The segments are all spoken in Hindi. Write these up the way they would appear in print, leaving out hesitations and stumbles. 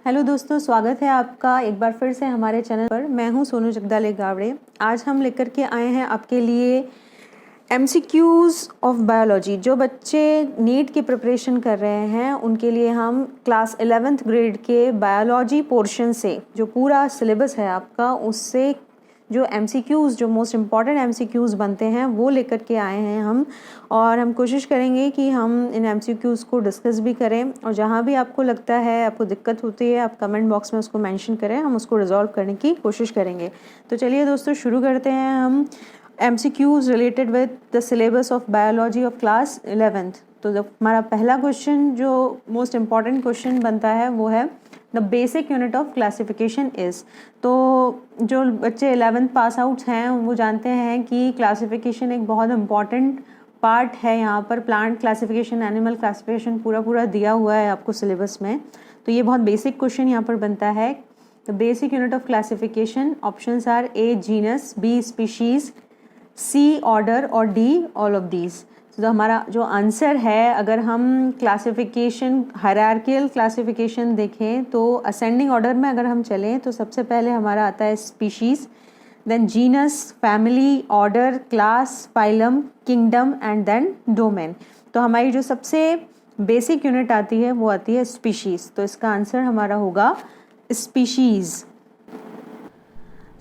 हेलो दोस्तों, स्वागत है आपका एक बार फिर से हमारे चैनल पर। मैं हूं सोनू जगदाले गावड़े। आज हम लेकर के आए हैं आपके लिए MCQs ऑफ बायोलॉजी। जो बच्चे नीट की प्रिपरेशन कर रहे हैं उनके लिए हम क्लास 11th ग्रेड के बायोलॉजी पोर्शन से जो पूरा सिलेबस है आपका, उससे जो MCQs, जो मोस्ट इम्पॉर्टेंट MCQs बनते हैं वो लेकर के आए हैं हम। और हम कोशिश करेंगे कि हम इन MCQs को डिस्कस भी करें, और जहाँ भी आपको लगता है, आपको दिक्कत होती है, आप कमेंट बॉक्स में उसको मेंशन करें, हम उसको रिजॉल्व करने की कोशिश करेंगे। तो चलिए दोस्तों, शुरू करते हैं हम MCQs related with the syllabus of biology of class 11th। तो जब हमारा पहला क्वेश्चन, जो मोस्ट इम्पॉर्टेंट क्वेश्चन बनता है, वो है the basic unit of classification is. तो जो बच्चे 11th पास आउट्स हैं वो जानते हैं कि क्लासिफिकेशन एक बहुत इम्पॉर्टेंट पार्ट है। यहाँ पर प्लांट क्लासिफिकेशन, एनिमल क्लासिफिकेशन पूरा दिया हुआ है आपको सिलेबस में। तो ये बहुत बेसिक क्वेश्चन यहाँ पर बनता है। The basic unit of classification, options are A genus, B species, C order और D ऑल ऑफ दीज। तो हमारा जो आंसर है, अगर हम क्लासिफिकेशन, हायरार्कियल क्लासिफिकेशन देखें तो असेंडिंग ऑर्डर में अगर हम चलें तो सबसे पहले हमारा आता है species, then genus, family, order, class, phylum, kingdom and then domain. तो हमारी जो सबसे बेसिक यूनिट आती है वो आती है स्पीशीज़। तो इसका आंसर हमारा होगा species.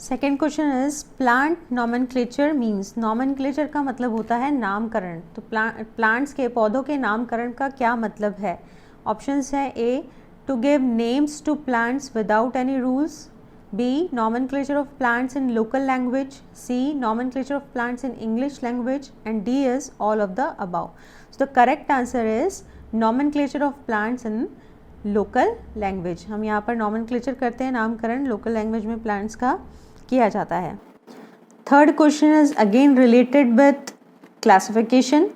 Second question is plant nomenclature means. Nomenclature का मतलब होता है नामकरण। तो प्लांट्स के, पौधों के नामकरण का क्या मतलब है? ऑप्शंस है A to give names to plants without any rules, B nomenclature of plants in local language, C nomenclature of plants in English language, and D is all of the above. So the correct answer is nomenclature of plants in local language. हम यहाँ पर nomenclature करते हैं, नामकरण local language में plants का किया जाता है। Third question is again related with classification.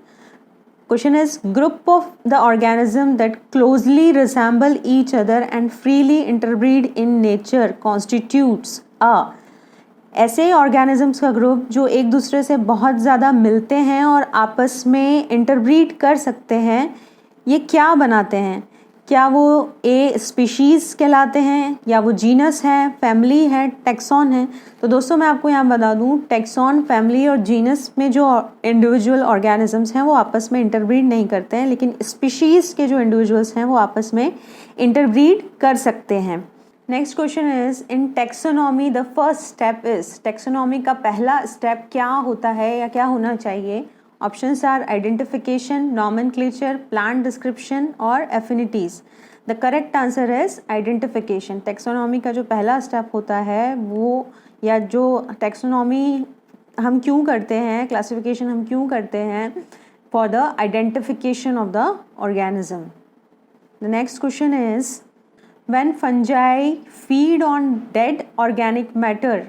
Question is group of the organism that closely resemble each other and freely interbreed in nature constitutes a। ऐसे ऑर्गेनिजम्स का ग्रुप जो एक दूसरे से बहुत ज़्यादा मिलते हैं और आपस में इंटरब्रीड कर सकते हैं, ये क्या बनाते हैं? क्या वो A स्पीशीज़ कहलाते हैं, या वो जीनस है, फैमिली है, टैक्सॉन है? तो दोस्तों मैं आपको यहाँ बता दूँ, टैक्सॉन, फैमिली और जीनस में जो इंडिविजुअल ऑर्गेनिजम्स हैं वो आपस में इंटरब्रीड नहीं करते हैं, लेकिन स्पीशीज़ के जो इंडिविजुअल्स हैं वो आपस में इंटरब्रीड कर सकते हैं। Next question is in taxonomy the first step is. Taxonomy का पहला स्टेप क्या होता है या क्या होना चाहिए? Options are identification, nomenclature, plant description और affinities. The correct answer is identification. Taxonomy का जो पहला स्टेप होता है वो, या जो टैक्सोनॉमी हम क्यों करते हैं, क्लासिफिकेशन हम क्यों करते हैं, for the identification of the organism. The next question is when fungi feed on dead organic matter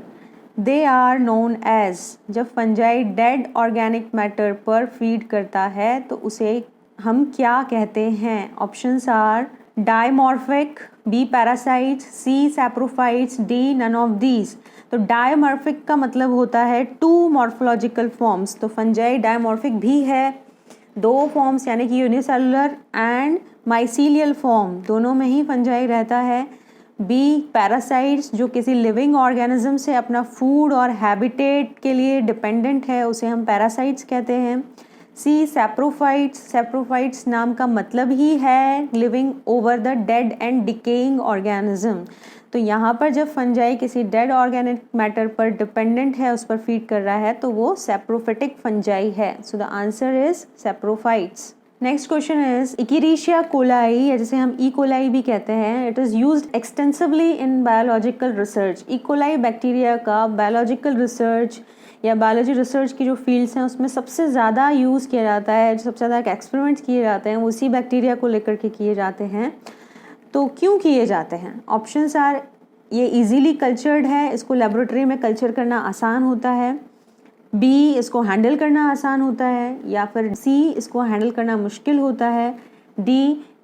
they are known as. जब फंजाई डेड ऑर्गेनिक मैटर पर फीड करता है तो उसे हम क्या कहते हैं? Options are dimorphic, B parasites, C saprophytes, D none of these. तो डायमॉर्फिक का मतलब होता है टू मॉर्फोलॉजिकल फॉर्म्स। तो फंजाई डायमॉर्फिक भी है, दो फॉर्म्स यानी कि यूनिसेलुलर एंड माइसीलियल फॉर्म, दोनों में ही फंजाई रहता है। B पैरासाइट्स, जो किसी लिविंग ऑर्गेनिज्म से अपना फूड और हैबिटेट के लिए डिपेंडेंट है, उसे हम पैरासाइट्स कहते हैं। C सैप्रोफाइट्स, सैप्रोफाइट्स नाम का मतलब ही है living over the dead and decaying organism. तो यहाँ पर जब फंजाई किसी डेड ऑर्गेनिक मैटर पर डिपेंडेंट है, उस पर फीड कर रहा है, तो वो सैप्रोफिटिक फंजाई है। So the answer is saprophytes. Next question is Escherichia coli, या जिसे हम ई कोलाई भी कहते हैं, it is used extensively in biological research. E coli bacteria का बायोलॉजिकल रिसर्च या बायोलॉजी रिसर्च की जो फील्ड्स हैं उसमें सबसे ज़्यादा यूज़ किया जाता है, जो सबसे ज़्यादा एक्सपेरिमेंट्स किए जाते हैं वो उसी बैक्टीरिया को लेकर के किए जाते हैं। तो क्यों किए जाते हैं? ऑप्शंस आर ये इजीली कल्चर्ड है, इसको लेबोरेटरी में कल्चर करना आसान होता है, B इसको हैंडल करना आसान होता है, या फिर C इसको हैंडल करना मुश्किल होता है, D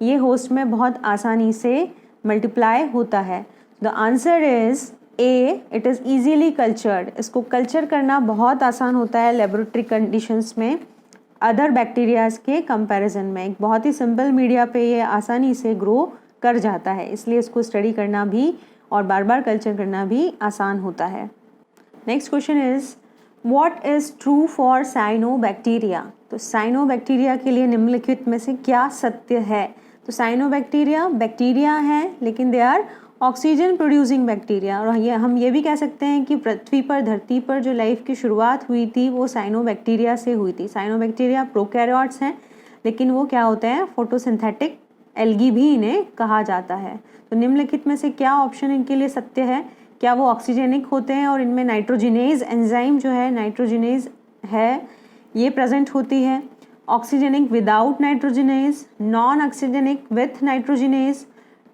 ये होस्ट में बहुत आसानी से मल्टीप्लाई होता है। The answer is A, it is easily cultured. इसको कल्चर करना बहुत आसान होता है लेबोरेटरी कंडीशंस में अदर बैक्टीरियाज के कंपैरिजन में। एक बहुत ही सिंपल मीडिया पे ये आसानी से ग्रो कर जाता है, इसलिए इसको स्टडी करना भी और बार बार कल्चर करना भी आसान होता है। Next question is what is true for cyanobacteria. तो साइनोबैक्टीरिया के लिए निम्नलिखित में से क्या सत्य है। तो साइनोबैक्टीरिया बैक्टीरिया है लेकिन they are oxygen producing bacteria, और हम ये भी कह सकते हैं कि पृथ्वी पर, धरती पर जो लाइफ की शुरुआत हुई थी वो साइनोबैक्टीरिया से हुई थी। साइनोबैक्टीरिया प्रोकैरियोट्स हैं लेकिन वो क्या होते हैं, फोटोसिंथेटिक एल्गी भी इन्हें कहा जाता है। तो निम्नलिखित में से क्या ऑप्शन इनके लिए सत्य है, क्या वो ऑक्सीजेनिक होते हैं और इनमें नाइट्रोजिनेज एंजाइम जो है, नाइट्रोजिनेज है, ये प्रेजेंट होती है। Oxygenic without nitrogenase, non oxygenic with nitrogenase,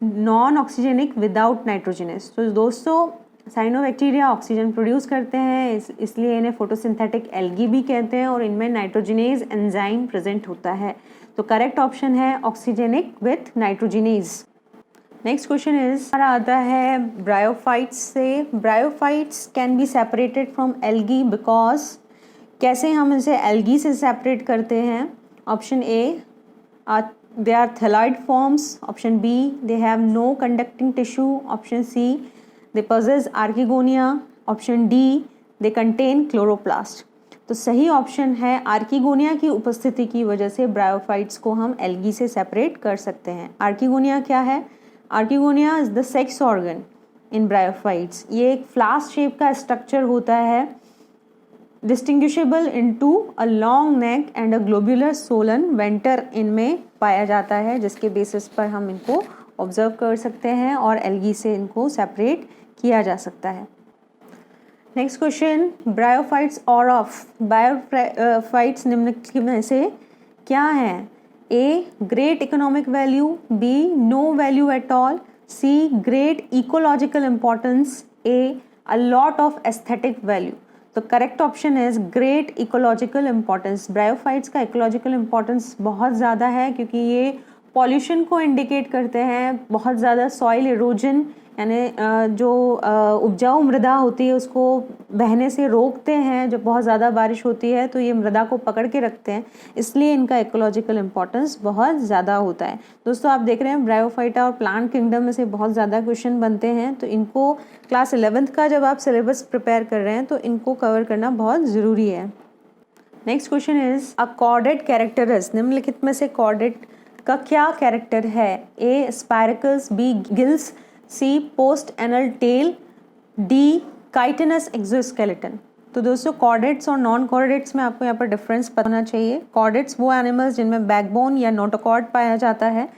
non oxygenic without nitrogenase. तो दोस्तों साइनोबैक्टीरिया ऑक्सीजन प्रोड्यूस करते हैं, इसलिए इन्हें फोटोसिंथेटिक एल्गी भी कहते हैं और इनमें नाइट्रोजिनेज एंजाइम प्रेजेंट होता है। तो करेक्ट ऑप्शन है oxygenic with nitrogenase. Next question is हमारा आता है ब्रायोफाइट्स से। Bryophytes can be separated from algae because, कैसे हम इसे एल्गी से सेपरेट करते हैं। Option A, they are thalloid forms. Option B, they have no conducting tissue. Option C, they possess archegonia. Option D, they contain chloroplast. तो सही ऑप्शन है आर्किगोनिया की उपस्थिति की वजह से ब्रायोफाइट्स को हम एल्गी से सेपरेट कर सकते हैं। आर्किगोनिया क्या है? Archegonia is the sex organ in bryophytes. ये एक फ्लास्क शेप का स्ट्रक्चर होता है, distinguishable into a long neck and a globular swollen venter इनमें पाया जाता है, जिसके बेसिस पर हम इनको ऑब्जर्व कर सकते हैं और एल्गी से इनको सेपरेट किया जा सकता है। नेक्स्ट क्वेश्चन, ब्रायोफाइट्स और ऑफ। ब्रायोफाइट्स निम्नलिखित में से क्या हैं? A, great economic value, B, no value at all, C, great ecological importance, A, a lot of aesthetic value. तो correct option is great ecological importance. Bryophytes का इकोलॉजिकल इम्पोर्टेंस बहुत ज़्यादा है क्योंकि ये पॉल्यूशन को इंडिकेट करते हैं, बहुत ज़्यादा सॉइल इरोजन यानी जो उपजाऊ मृदा होती है उसको बहने से रोकते हैं। जब बहुत ज़्यादा बारिश होती है तो ये मृदा को पकड़ के रखते हैं, इसलिए इनका इकोलॉजिकल इम्पोर्टेंस बहुत ज़्यादा होता है। दोस्तों आप देख रहे हैं ब्रायोफाइटा और प्लांट किंगडम में से बहुत ज़्यादा क्वेश्चन बनते हैं, तो इनको क्लास 11th का जब आप सिलेबस प्रिपेयर कर रहे हैं तो इनको कवर करना बहुत ज़रूरी है। Next question is a chordate characters. निम्नलिखित में से कॉर्डेट का क्या कैरेक्टर है? A, spiracles, B, gills, C, post anal tail, D, chitinous exoskeleton. तो दोस्तों कॉर्डेट्स और नॉन कॉर्डेट्स में आपको यहाँ पर डिफरेंस पता होना चाहिए। कॉर्डेट्स वो एनिमल्स जिनमें बैकबोन या नोटोकॉर्ड पाया जाता है,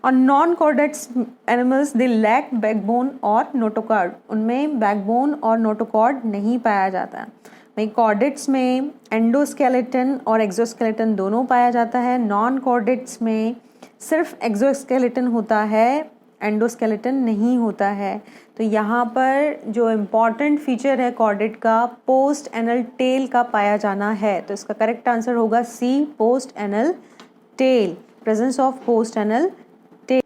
और non chordates animals they lack backbone और नोटोकॉर्ड, उनमें बैकबोन और नोटोकॉर्ड नहीं पाया जाता। वहीं कॉर्डेट्स में एंडोस्केलेटन और एक्सोस्केलेटन दोनों पाया जाता है। नॉन कॉर्डेट्स में सिर्फ एक्सोस्केलेटन होता है, एंडोस्केलेटन नहीं होता है। तो यहाँ पर जो इम्पॉर्टेंट फीचर है कॉर्डेट का, पोस्ट एनल टेल का पाया जाना है। तो इसका करेक्ट आंसर होगा C, post anal tail, presence of post anal tail.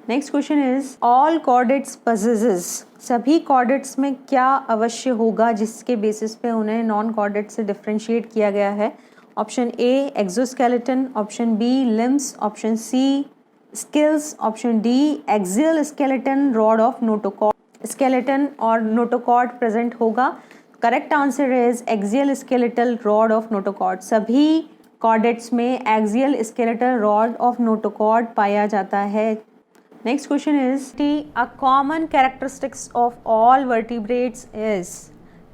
Next question is all chordates possesses. सभी कॉर्डेट्स में क्या अवश्य होगा जिसके बेसिस पे उन्हें नॉन कॉर्डेट से डिफ्रेंशिएट किया गया है? Option A, exoskeleton, option B, limbs, option C, skills, option D, axial skeleton rod of notochord. Skeleton और नोटोकॉर्ड प्रेजेंट होगा। Correct answer is axial skeletal rod of notochord. सभी कॉर्डेट्स में axial skeletal rod of notochord पाया जाता है। Next question is a common characteristics of all vertebrates is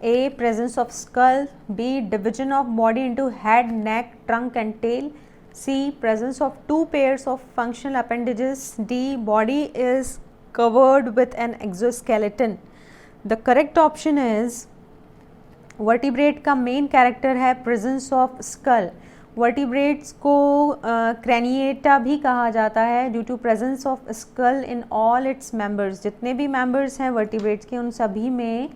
A, presence of skull, B, division of body into head, neck, trunk and tail, C, presence of two pairs of functional appendages, D, body is covered with an exoskeleton. The correct option is vertebrate का main character है presence of skull. vertebrates को craniata भी कहा जाता है due to presence of skull in all its members. जितने भी members हैं vertebrates के उन सभी में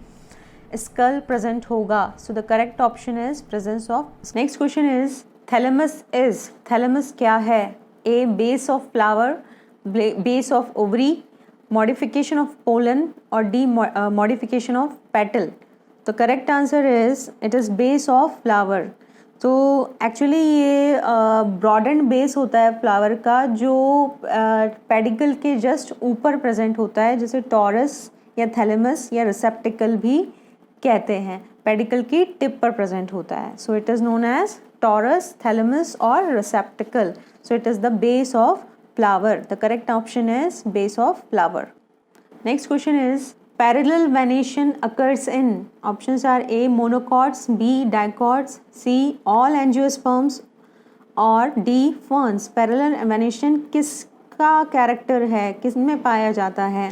skull present होगा. So the correct option is presence of. Next question is thalamus is. Thalamus क्या है? A, base of flower, base of ovary, modification of pollen, और डी, मॉडिफिकेशन ऑफ पेटल। तो correct answer is it is base of flower. तो एक्चुअली ये ब्रॉड एंड बेस होता है फ्लावर का, जो पेडिकल के जस्ट ऊपर प्रेजेंट होता है, जिसे टॉरस या थैलेमस या रिसेप्टिकल भी कहते हैं। पेडिकल की टिप पर प्रेजेंट होता है, so it is known as torus, thalamus और receptacle. So it is the base of flower. The correct option is base of flower. Next question is parallel venation occurs in, options are A monocots, B dicots, C all angiosperms और D ferns। parallel venation किसका कैरेक्टर है, किस में पाया जाता है?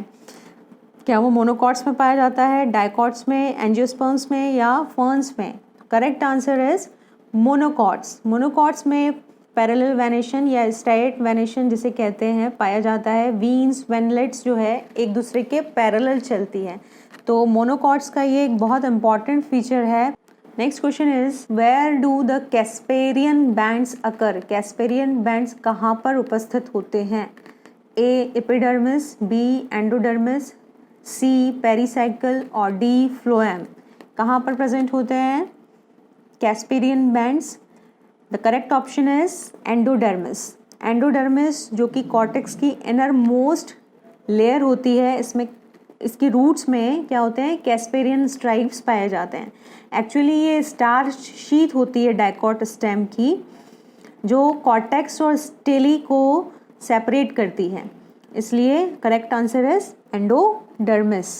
क्या वो मोनोकॉट्स में पाया जाता है, डाइकॉट्स में, एंजियोस्पर्म्स में या फर्न्स में? Correct answer is monocots. Monocots में पैरेलल वेनेशन या स्ट्रेट वेनेशन जिसे कहते हैं पाया जाता है। वीन्स वेनलेट्स जो है एक दूसरे के पैरेलल चलती है, तो मोनोकॉट्स का ये एक बहुत इंपॉर्टेंट फीचर है। Next question is where do the Casparian bands occur? Casparian bands कहाँ पर उपस्थित होते हैं? A epidermis, B endodermis, C pericycle और डी फ्लोएम। कहाँ पर प्रेजेंट होते हैं Casparian bands? The correct option is endodermis. Endodermis जो कि कॉर्टेक्स की इनर मोस्ट लेयर होती है, इसमें इसकी रूट्स में क्या होते हैं कैस्पेरियन स्ट्राइप्स पाए जाते हैं। एक्चुअली ये स्टार्च शीट होती है डाइकॉट स्टेम की, जो कॉर्टेक्स और स्टेली को सेपरेट करती है, इसलिए correct answer is endodermis.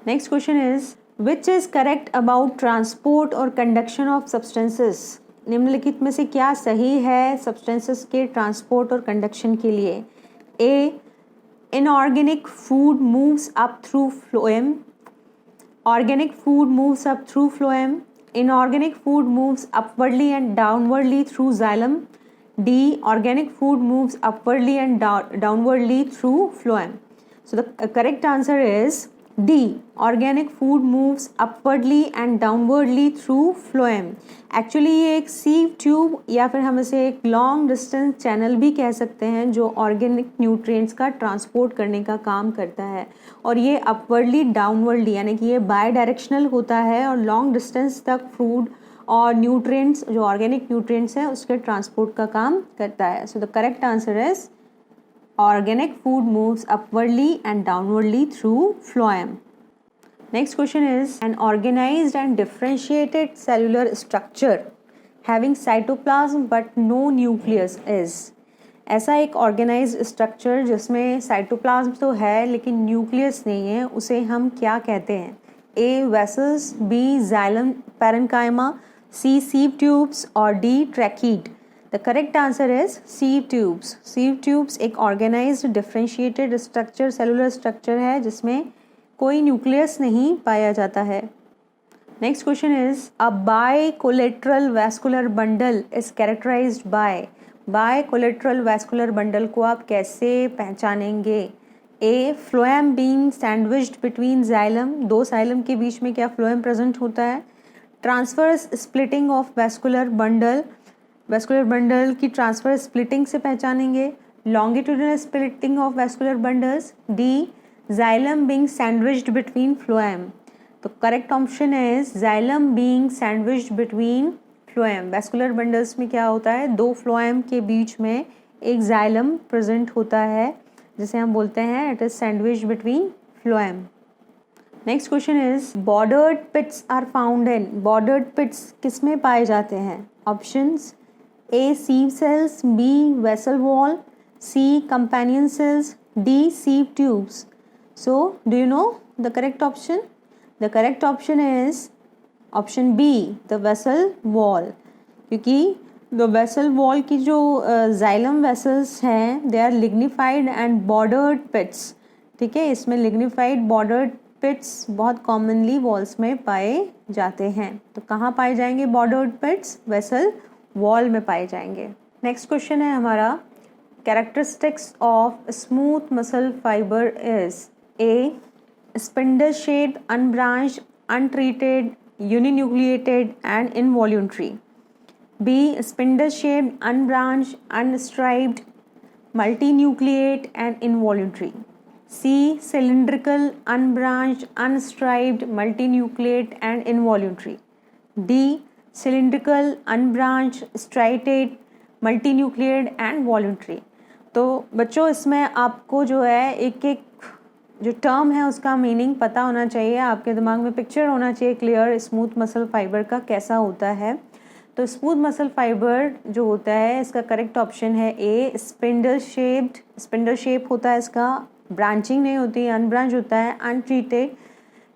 Next question is which is correct about transport और कंडक्शन ऑफ सब्सटेंसेस? निम्नलिखित में से क्या सही है सब्सटेंसेस के ट्रांसपोर्ट और कंडक्शन के लिए? A inorganic food moves up through phloem, organic food moves up through phloem, inorganic food moves upwardly and downwardly through xylem, D organic food moves upwardly and downwardly through phloem. So the correct answer is D organic food moves upwardly and downwardly through phloem. Actually ये एक सीव ट्यूब या फिर हम इसे एक लॉन्ग डिस्टेंस चैनल भी कह सकते हैं, जो ऑर्गेनिक न्यूट्रिएंट्स का ट्रांसपोर्ट करने का काम करता है, और ये अपवर्डली डाउनवर्डली यानी कि ये बाय डायरेक्शनल होता है और लॉन्ग डिस्टेंस तक फूड और न्यूट्रिएंट्स जो ऑर्गेनिक न्यूट्रिएंट्स हैं उसके ट्रांसपोर्ट का काम करता है। So the correct answer is organic food moves upwardly and downwardly through phloem. Next question is an organized and differentiated cellular structure having cytoplasm but no nucleus is। ऐसा एक organized structure जिसमें cytoplasm तो है लेकिन nucleus नहीं है, उसे हम क्या कहते हैं? A vessels, B xylem parenchyma, C sieve tubes और D trachea। The correct answer is sieve tubes। sieve tubes एक organized differentiated structure cellular structure है जिसमें कोई nucleus नहीं पाया जाता है। Next question is a bicollateral vascular bundle is characterized by। bicollateral vascular bundle को आप कैसे पहचानेंगे? A phloem being sandwiched between xylem, दो xylem के बीच में क्या phloem present होता है? Transverse splitting of vascular bundle, vascular bundle की ट्रांसफर स्प्लिटिंग से पहचानेंगे। Longitudinal splitting of vascular bundles, D xylem being sandwiched between phloem. तो correct option is xylem being sandwiched between phloem. Vascular bundles में क्या होता है, दो फ्लोएम के बीच में एक जाइलम प्रेजेंट होता है जिसे हम बोलते हैं it is sandwiched between phloem. Next question is bordered pits are found in. Bordered pits किस में पाए जाते हैं? Options A sieve cells, B vessel wall, C companion cells, D sieve tubes. So do you know the correct option? The correct option is option B, the vessel wall। क्योंकि the vessel wall की जो xylem vessels हैं they are lignified and bordered pits। ठीक है, इसमें lignified bordered pits बहुत commonly walls में पाए जाते हैं। तो कहाँ पाए जाएंगे bordered pits? vessel वॉल में पाए जाएंगे। नेक्स्ट क्वेश्चन है हमारा characteristics of smooth muscle fibre is A spindle shaped, unbranched, unstriated, uninucleated and involuntary, B spindle shaped, unbranched, unstriped, multinucleate and involuntary, C cylindrical, unbranched, unstriped, multinucleate and involuntary, D cylindrical, unbranched, striated, multinucleated and voluntary. तो बच्चों इसमें आपको जो है एक एक जो टर्म है उसका मीनिंग पता होना चाहिए, आपके दिमाग में पिक्चर होना चाहिए क्लियर स्मूथ मसल फाइबर का कैसा होता है। तो स्मूथ मसल फाइबर जो होता है इसका करेक्ट ऑप्शन है ए, स्पिंडल शेप्ड। स्पिंडल शेप होता है इसका, ब्रांचिंग नहीं होती, अनब्रांच होता है, अनट्रीटेड,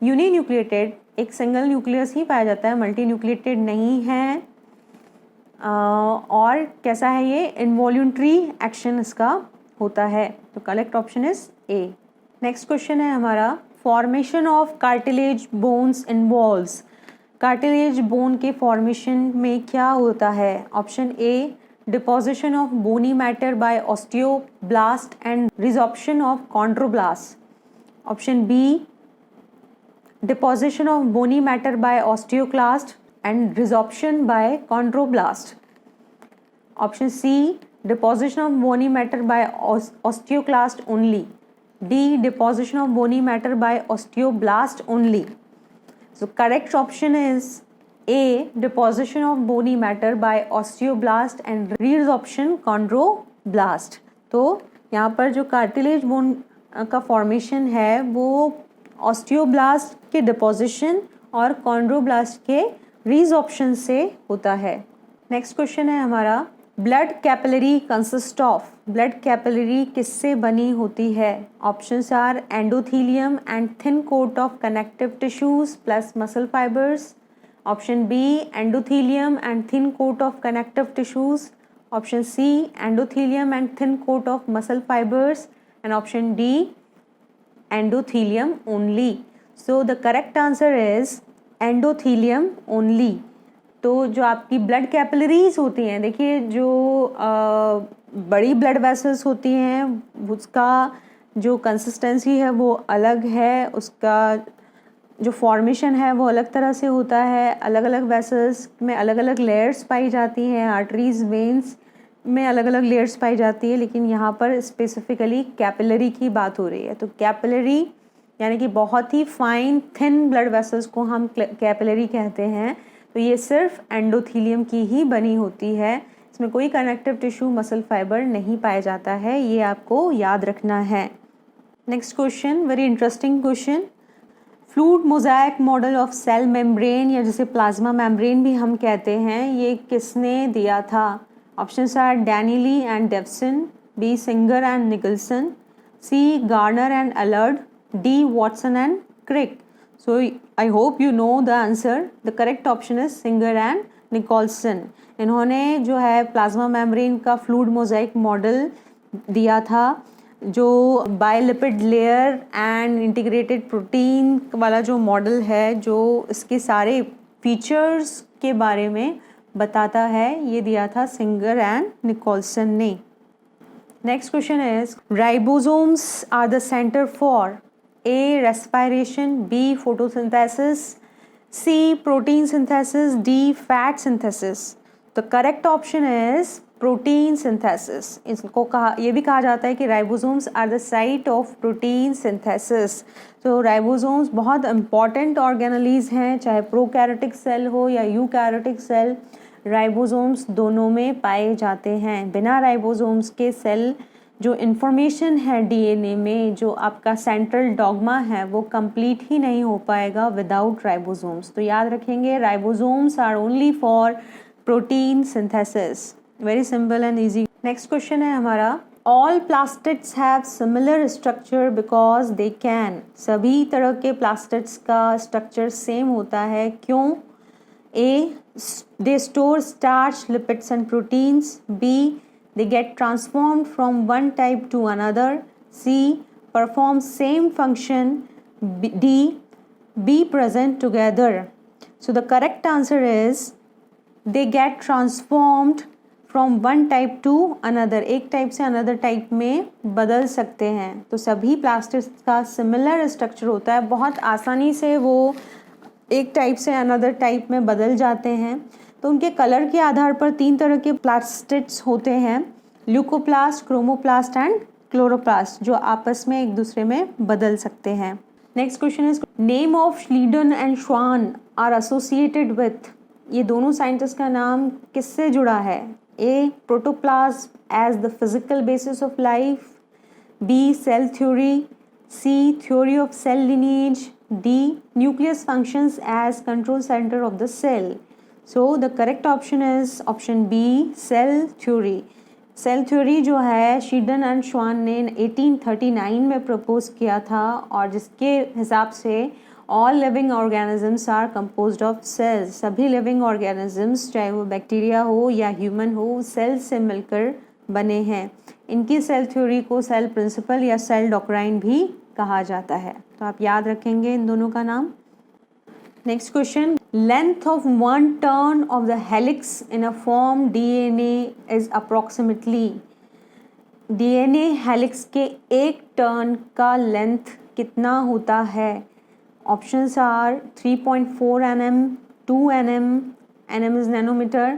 यूनिन्यूक्लिएटेड, एक सिंगल न्यूक्लियस ही पाया जाता है, मल्टी न्यूक्लिएटेड नहीं है, और कैसा है ये, इनवॉल्यूंटरी एक्शन इसका होता है। तो correct option is A. Next question है हमारा, formation of cartilage bones involves. Cartilage bone के फॉर्मेशन में क्या होता है? Option A, deposition of bony matter by osteoblast and resorption of chondroblast. Option B, deposition of bony matter by osteoclast and resorption by chondroblast. Option C, deposition of bony matter by osteoclast only. D, deposition of bony matter by osteoblast only. So correct option is A, deposition of bony matter by osteoblast and resorption chondroblast. तो यहाँ पर जो कार्टिलेज बोन का फॉर्मेशन है वो ऑस्टियोब्लास्ट के डिपोजिशन और कॉन्ड्रोब्लास्ट के रिजॉर्प्शन से होता है। नेक्स्ट क्वेश्चन है हमारा, blood capillary consist of. Blood capillary किससे बनी होती है? Options are endothelium and thin coat of connective tissues plus muscle fibres. Option B, endothelium and thin coat of connective tissues. Option C, endothelium and thin coat of muscle fibres, and option D, endothelium only. So the correct answer is endothelium only. तो जो आपकी ब्लड कैपिलरीज होती हैं, देखिए जो बड़ी ब्लड वेसल्स होती हैं उसका जो कंसिस्टेंसी है वो अलग है, उसका जो फॉर्मेशन है वो अलग तरह से होता है, अलग अलग वेसल्स में अलग अलग लेयर्स पाई जाती हैं, आर्टरीज, वेन्स में अलग अलग लेयर्स पाई जाती है, लेकिन यहाँ पर स्पेसिफिकली कैपिलरी की बात हो रही है। तो कैपिलरी यानी कि बहुत ही फाइन थिन ब्लड वेसल्स को हम कैपिलरी कहते हैं। तो ये सिर्फ एंडोथीलियम की ही बनी होती है, इसमें कोई कनेक्टिव टिश्यू, मसल फाइबर नहीं पाया जाता है, ये आपको याद रखना है। Next question, very interesting question, fluid mosaic model of cell membrane या जिसे प्लाज्मा मेम्ब्रेन भी हम कहते हैं, ये किसने दिया था? Options are Danieli and Devson, B, Singer and Nicholson, C, Garner and Allard, D, Watson and Crick. So I hope you know the answer. The correct option is Singer and Nicholson. इन्होंने जो है प्लाज्मा मेम्ब्रेन का फ्लूइड मोज़ाइक मॉडल दिया था, जो biolipid layer and integrated protein वाला जो मॉडल है, जो इसके सारे फीचर्स के बारे में बताता है, ये दिया था सिंगर एंड निकोलसन ने। Next question is, ribosomes are the centre for A, respiration, B, photosynthesis, C, protein synthesis, D, fat synthesis. तो correct option is protein synthesis. इसको कहा, ये भी कहा जाता है कि ribosomes are the site of protein synthesis. तो राइबोसोम्स बहुत इंपॉर्टेंट ऑर्गेनेलीज हैं, चाहे प्रोकैरियोटिक सेल हो या यूकैरियोटिक सेल, राइबोसोम्स दोनों में पाए जाते हैं। बिना राइबोसोम्स के सेल जो इन्फॉर्मेशन है डीएनए में, जो आपका सेंट्रल डॉग्मा है, वो कंप्लीट ही नहीं हो पाएगा विदाउट राइबोसोम्स। तो याद रखेंगे, ribosomes are only for protein synthesis. Very simple and easy. Next question है हमारा, all plastids have similar structure because they can. सभी तरह के प्लास्टिड्स का स्ट्रक्चर सेम होता है, क्यों? A, they store starch, lipids and proteins. B, they get transformed from one type to another. C, perform same function. D, be present together. So the correct answer is they get transformed from one type to another. एक टाइप से अनदर टाइप में बदल सकते हैं। तो सभी प्लास्टिड्स का सिमिलर स्ट्रक्चर होता है, बहुत आसानी से वो एक टाइप से अनदर टाइप में बदल जाते हैं। तो उनके कलर के आधार पर 3 तरह के प्लास्टिड्स होते हैं, ल्यूकोप्लास्ट, क्रोमोप्लास्ट एंड क्लोरोप्लास्ट, जो आपस में एक दूसरे में बदल सकते हैं। Next question is, name of Schleiden and Schwann are associated with. ये दोनों साइंटिस्ट का नाम किससे जुड़ा है? A protoplasm as the physical basis of life, B cell theory, C theory of cell lineage, D nucleus functions as control centre of the cell. So the correct option is option B, cell theory. Cell theory जो है शीडन एंड श्वान ने 1839 में प्रपोज किया था, और जिसके हिसाब से all living organisms are composed of cells. सभी लिविंग ऑर्गेनिजम्स चाहे वो बैक्टीरिया हो या ह्यूमन हो, सेल से मिलकर बने हैं. इनकी सेल थ्योरी को सेल प्रिंसिपल या सेल डॉक्ट्राइन भी कहा जाता है. तो आप याद रखेंगे इन दोनों का नाम. Next question, length of one turn of the helix in A form DNA is approximately. DNA helix के एक टर्न का लेंथ कितना होता है? Options are 3.4 nm, 2 nm, nm is nanometre,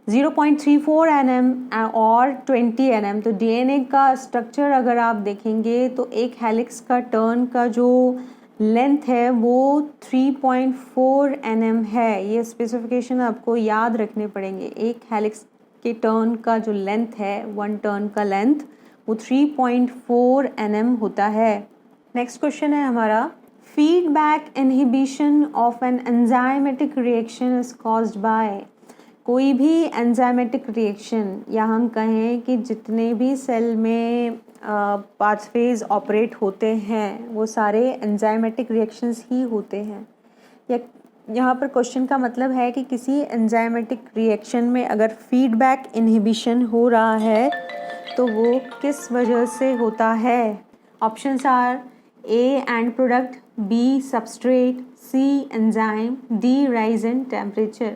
0.34 nm और 20 nm. तो डीएनए का स्ट्रक्चर अगर आप देखेंगे तो एक हेलिक्स का टर्न का जो लेंथ है वो 3.4 nm है. ये स्पेसिफिकेशन आपको याद रखने पड़ेंगे. एक हेलिक्स के टर्न का जो लेंथ है, वन टर्न का लेंथ, वो 3.4 nm होता है. नेक्स्ट क्वेश्चन है हमारा, feedback inhibition of an enzymatic reaction is caused by. कोई भी एंजाइमेटिक रिएक्शन, या हम कहें कि जितने भी सेल में पाथवेज ऑपरेट होते हैं वो सारे एंजाइमेटिक रिएक्शंस ही होते हैं. या यहाँ पर क्वेश्चन का मतलब है कि किसी एंजाइमेटिक रिएक्शन में अगर फीडबैक इनहिबिशन हो रहा है तो वो किस वजह से होता है? Options are A end product, B substrate, C enzyme, D rise in temperature.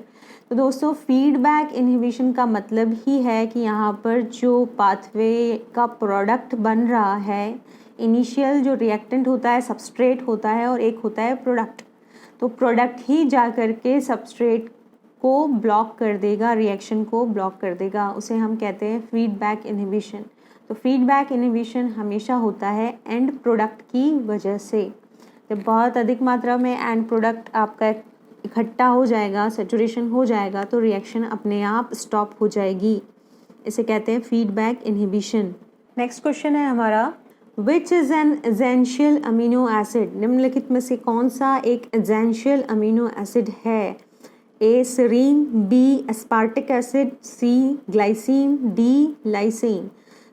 तो दोस्तों फीडबैक इनहिबिशन का मतलब ही है कि यहाँ पर जो पाथवे का प्रोडक्ट बन रहा है, इनिशियल जो रिएक्टेंट होता है सबस्ट्रेट होता है और एक होता है प्रोडक्ट. तो प्रोडक्ट ही जा कर के सबस्ट्रेट को ब्लॉक कर देगा, रिएक्शन को ब्लॉक कर देगा. उसे हम कहते हैं फीडबैक इनहिबिशन. तो फीडबैक इनहिबिशन हमेशा होता है एंड प्रोडक्ट की वजह से. जब बहुत अधिक मात्रा में एंड प्रोडक्ट आपका इकट्ठा हो जाएगा, सेचुरेशन हो जाएगा, तो रिएक्शन अपने आप स्टॉप हो जाएगी. इसे कहते हैं फीडबैक इनहिबिशन. नेक्स्ट क्वेश्चन है हमारा, which is an essential amino acid. निम्नलिखित में से कौन सा एक एसेंशियल अमीनो एसिड है? A serine, B aspartic acid, C glycine, D lysine.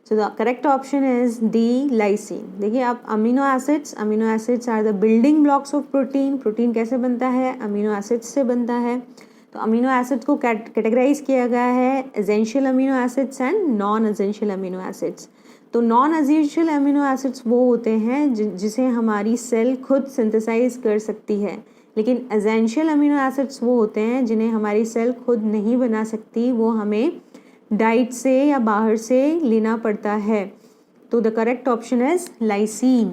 So the correct option is D, lysine. देखिए आप amino acids are the building blocks of protein. Protein कैसे बनता है? अमीनो एसिड्स से बनता है. तो अमीनो एसिड्स को कैटेगराइज किया गया है essential amino acids and non essential amino acids. तो नॉन एसेंशियल अमीनो एसिड्स वो होते हैं जिसे हमारी सेल खुद सिंथेसाइज कर सकती है, लेकिन एसेंशियल अमीनो एसिड्स वो होते हैं जिन्हें हमारी सेल खुद नहीं बना सकती, वो हमें डाइट से या बाहर से लेना पड़ता है. तो the correct option is lysine.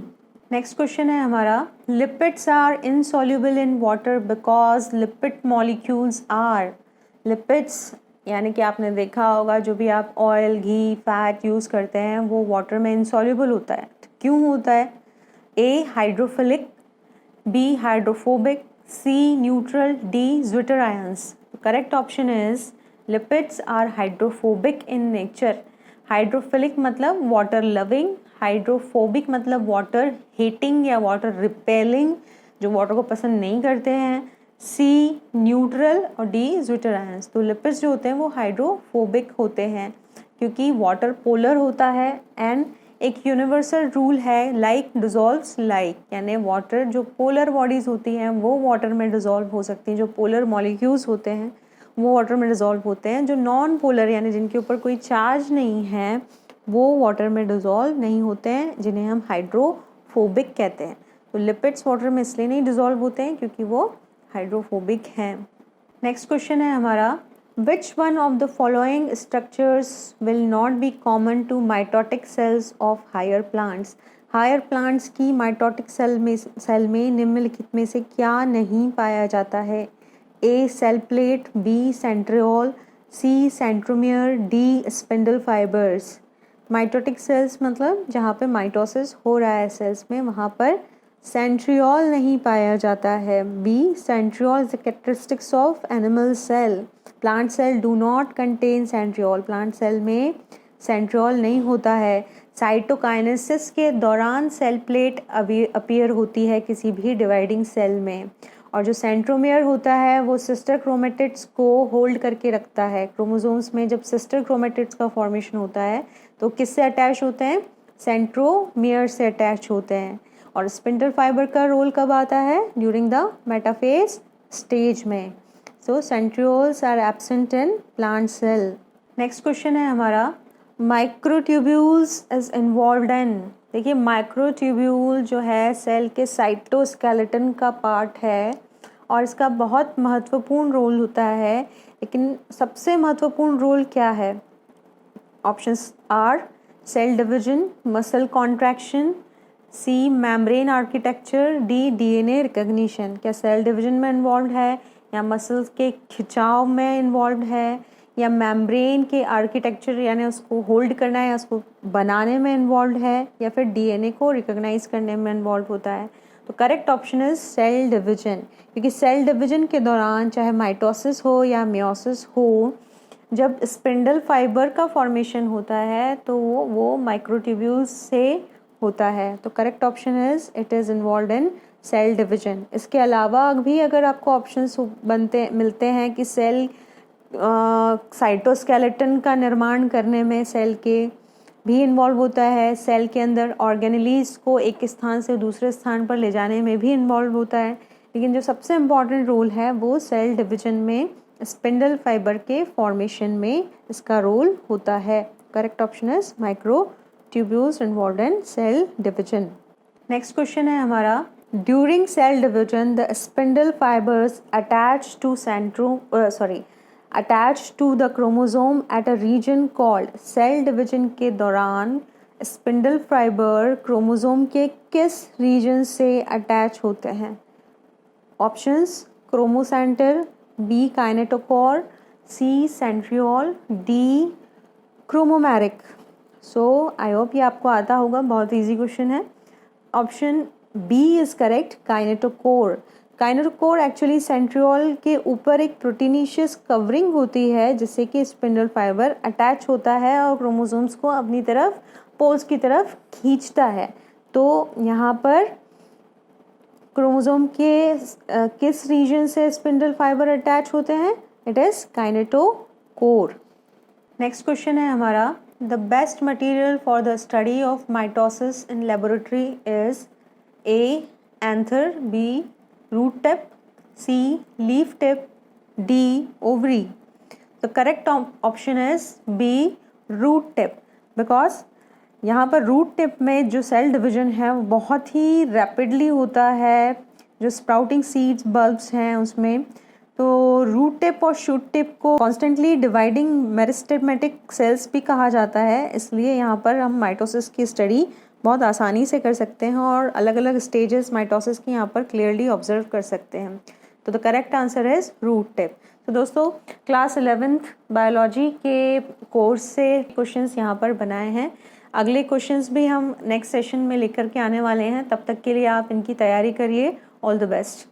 Next question है हमारा, lipids are insoluble in water because lipid molecules are. Lipids यानी कि आपने देखा होगा जो भी आप ऑयल, घी, फैट यूज़ करते हैं वो वाटर में इनसॉल्युबल होता है. तो क्यों होता है? A hydrophilic, B hydrophobic, C neutral, D zwitter ions. Correct option is lipids are hydrophobic in nature. Hydrophilic मतलब वाटर लविंग, हाइड्रोफोबिक मतलब वाटर हेटिंग या वाटर रिपेलिंग, जो वाटर को पसंद नहीं करते हैं. सी न्यूट्रल और डी ज्विटर आयंस. तो लिपिड्स जो होते हैं वो हाइड्रोफोबिक होते हैं क्योंकि वाटर पोलर होता है. एंड एक यूनिवर्सल रूल है लाइक डिजॉल्व्स लाइक, यानी वाटर जो पोलर बॉडीज़ होती हैं वो वाटर में डिजॉल्व हो सकती हैं. जो पोलर मॉलिक्यूल्स होते हैं वो वाटर में डिज़ोल्व होते हैं. जो नॉन पोलर यानी जिनके ऊपर कोई चार्ज नहीं है वो वाटर में डिज़ोल्व नहीं होते हैं, जिन्हें हम हाइड्रोफोबिक कहते हैं. तो लिपिड्स वाटर में इसलिए नहीं डिज़ोल्व होते हैं क्योंकि वो हाइड्रोफोबिक हैं. नेक्स्ट क्वेश्चन है हमारा, which one of the following structures will not be common to mitotic cells of higher plants. Higher plants की माइटोटिक सेल में निम्नलिखित में से क्या नहीं पाया जाता है? A cell plate, B centriole, C centromere, D spindle fibres. Mitotic cells मतलब जहाँ पे माइटोसिस हो रहा है सेल्स में, वहाँ पर सेंट्रियोल नहीं पाया जाता है। B, centriole is the characteristics of animal cell. Plant cell do not contain centriole, plant cell में सेंट्रियोल नहीं होता है। साइटोकाइनेसिस के दौरान सेल प्लेट अपीयर होती है किसी भी डिवाइडिंग सेल में, और जो सेंट्रोमियर होता है वो सिस्टर क्रोमेटिड्स को होल्ड करके रखता है। क्रोमोसोम्स में जब सिस्टर क्रोमेटिड्स का फॉर्मेशन होता है तो किससे अटैच होते हैं? सेंट्रोमियर से अटैच होते हैं। और स्पिंडल फाइबर का रोल कब आता है? ड्यूरिंग द मेटाफेज स्टेज में। So centrioles are absent in plant cell. Next question है हमारा, माइक्रोट्यूब्यूल्स इज इन्वॉल्व्ड इन। देखिए माइक्रोट्यूब्यूल जो है सेल के साइटोस्केलेटन का पार्ट है और इसका बहुत महत्वपूर्ण रोल होता है, लेकिन सबसे महत्वपूर्ण रोल क्या है? Options are cell division, muscle contraction, C membrane architecture, D DNA recognition. क्या सेल डिवीजन में इन्वॉल्व है, या मसल्स के खिंचाव में इन्वॉल्व है, या मेम्ब्रेन के आर्किटेक्चर यानी उसको होल्ड करना है या उसको बनाने में इन्वॉल्व है, या फिर डीएनए को रिकॉग्नाइज करने में इन्वॉल्व होता है? तो correct option is cell division, क्योंकि सेल डिवीजन के दौरान चाहे माइटोसिस हो या मियोसिस हो, जब स्पिंडल फाइबर का फॉर्मेशन होता है तो वो माइक्रोट्यूब्यूल्स से होता है। तो correct option is it is involve in cell division. इसके अलावा भी अगर आपको ऑप्शंस मिलते हैं कि सेल साइटोस्केलेटन का निर्माण करने में सेल के भी इन्वॉल्व होता है, सेल के अंदर ऑर्गेनेलीज को एक स्थान से दूसरे स्थान पर ले जाने में भी इन्वॉल्व होता है, लेकिन जो सबसे इम्पॉर्टेंट रोल है वो सेल डिवीजन में, स्पिंडल फाइबर के फॉर्मेशन में इसका रोल होता है। Correct option is microtubules involved in cell division. Next question है हमारा, during cell division the spindle fibres attached to the chromosome at a region called। Cell division के दौरान स्पिंडल फाइबर क्रोमोसोम के किस रीजन से अटैच होते हैं? Options chromocentre, B kinetochore, C centriole, D chromomeric. So I hope ये आपको आता होगा, बहुत इजी क्वेश्चन है। Option B is correct, kinetochore. Kinetochore actually centriole के ऊपर एक प्रोटीनिशियस कवरिंग होती है जिससे कि स्पिंडल फाइबर अटैच होता है और क्रोमोसोम्स को अपनी तरफ, पोल्स की तरफ खींचता है। तो यहाँ पर क्रोमोसोम के किस रीजन से स्पिंडल फाइबर अटैच होते हैं? It is kinetochore. Next question है हमारा, the best material for the study of mitosis in laboratory is A anther, B root tip, C leaf tip, D ovary। The correct option is B root tip, because यहाँ पर रूट टिप में जो सेल डिवीजन है वो बहुत ही रैपिडली होता है, जो स्प्राउटिंग सीड्स बल्ब्स हैं उसमें। तो रूट टिप और शूट टिप को कॉन्स्टेंटली डिवाइडिंग मेरिस्टेमेटिक सेल्स भी कहा जाता है, इसलिए यहाँ पर हम माइटोसिस की स्टडी बहुत आसानी से कर सकते हैं और अलग अलग स्टेजेस माइटोसिस की यहाँ पर क्लियरली ऑब्जर्व कर सकते हैं। तो the correct answer is root tip. तो दोस्तों क्लास 11th बायोलॉजी के कोर्स से क्वेश्चंस यहाँ पर बनाए हैं। अगले क्वेश्चंस भी हम नेक्स्ट सेशन में लेकर के आने वाले हैं, तब तक के लिए आप इनकी तैयारी करिए। All the best.